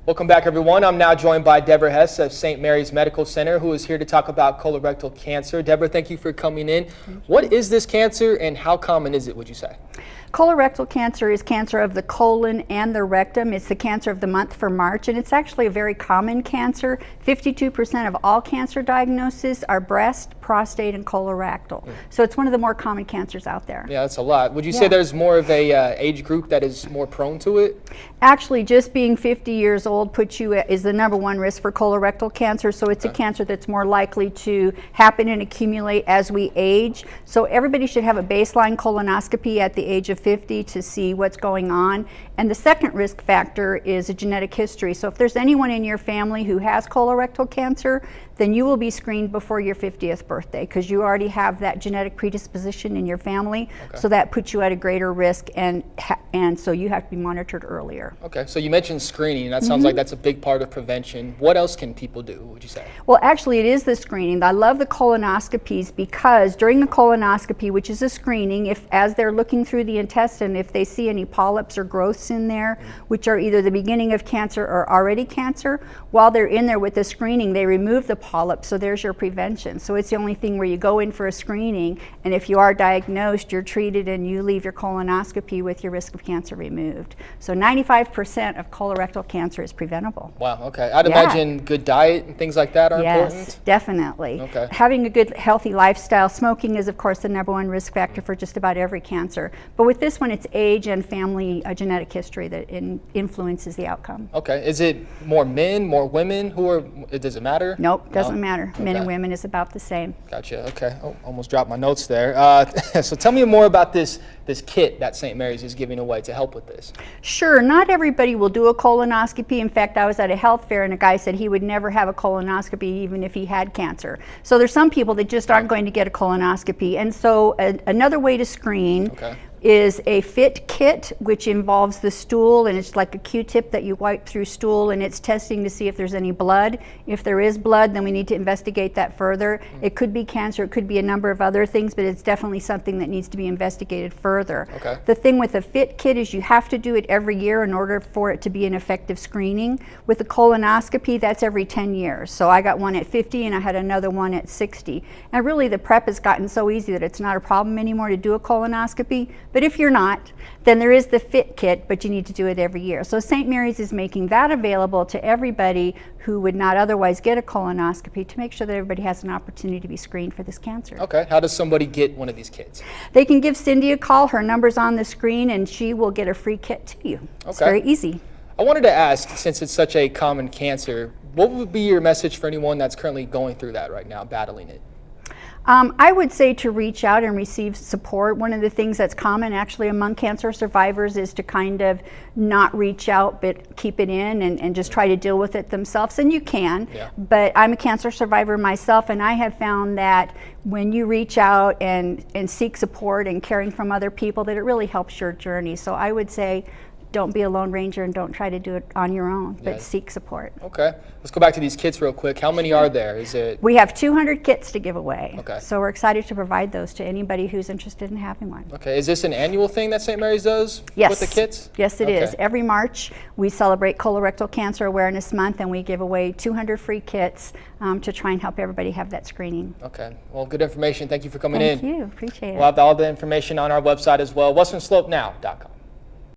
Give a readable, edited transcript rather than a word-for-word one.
Welcome back, everyone. I'm now joined by Deborah Hess of St. Mary's Medical Center, who is here to talk about colorectal cancer. Deborah, thank you for coming in. What is this cancer and how common is it, would you say? Colorectal cancer is cancer of the colon and the rectum. It's the cancer of the month for March, and it's actually a very common cancer. 52% of all cancer diagnoses are breast, prostate, and colorectal. So it's one of the more common cancers out there. Yeah, that's a lot. Would you say there's more of a age group that is more prone to it? Actually, just being 50 years old puts you is the #1 risk for colorectal cancer. So it's a cancer that's more likely to happen and accumulate as we age. So everybody should have a baseline colonoscopy at the age of 50 to see what's going on. And the second risk factor is a genetic history. So if there's anyone in your family who has colorectal cancer, then you will be screened before your 50th birthday because you already have that genetic predisposition in your family. So that puts you at a greater risk, and so you have to be monitored earlier. Okay, so you mentioned screening. That sounds like that's a big part of prevention. What else can people do, would you say? Well, actually, it is the screening. I love the colonoscopies because during the colonoscopy, which is a screening, as they're looking through the intestine, if they see any polyps or growths in there, which are either the beginning of cancer or already cancer, while they're in there with the screening, they remove the polyps, so there's your prevention. So it's the only thing where you go in for a screening, and if you are diagnosed, you're treated and you leave your colonoscopy with your risk of cancer removed. So 95% of colorectal cancer is preventable. Wow, okay. I'd imagine good diet and things like that are important? Yes, definitely. Okay. Having a good, healthy lifestyle. Smoking is, of course, the #1 risk factor for just about every cancer. But with this one, it's age and family genetic history that influences the outcome. Okay. Is it more men, more women? Does it matter? Nope, doesn't matter. Men and women is about the same. Gotcha. Okay. Oh, almost dropped my notes there. So tell me more about this kit that St. Mary's is giving away to help with this. Sure. Not everybody will do a colonoscopy. In fact, I was at a health fair and a guy said he would never have a colonoscopy even if he had cancer. So there's some people that just aren't going to get a colonoscopy. And so another way to screen is a FIT kit, which involves the stool, and it's like a Q-tip that you wipe through stool, and it's testing to see if there's any blood. If there is blood, then we need to investigate that further. It could be cancer, it could be a number of other things, but it's definitely something that needs to be investigated further. The thing with a FIT kit is you have to do it every year in order for it to be an effective screening. With a colonoscopy, that's every 10 years. So I got one at 50 and I had another one at 60. And really the prep has gotten so easy that it's not a problem anymore to do a colonoscopy. But if you're not, then there is the FIT kit, but you need to do it every year. So St. Mary's is making that available to everybody who would not otherwise get a colonoscopy to make sure that everybody has an opportunity to be screened for this cancer. Okay. How does somebody get one of these kits? They can give Cindy a call. Her number's on the screen, and she will get a free kit to you. It's very easy. I wanted to ask, since it's such a common cancer, what would be your message for anyone that's currently going through that right now, battling it? I would say to reach out and receive support. One of the things that's common actually among cancer survivors is to kind of not reach out but keep it in and just try to deal with it themselves, and you can. But I'm a cancer survivor myself, and I have found that when you reach out and seek support and caring from other people, that it really helps your journey. So I would say don't be a lone ranger and don't try to do it on your own, but seek support. Okay. Let's go back to these kits real quick. How many are there? We have 200 kits to give away. Okay. So we're excited to provide those to anybody who's interested in having one. Okay. Is this an annual thing that St. Mary's does with the kits? Yes, it is. Every March we celebrate Colorectal Cancer Awareness Month, and we give away 200 free kits to try and help everybody have that screening. Okay. Well, good information. Thank you for coming in. Thank you. Appreciate it. We'll have all the information on our website as well, westernslope.now.com.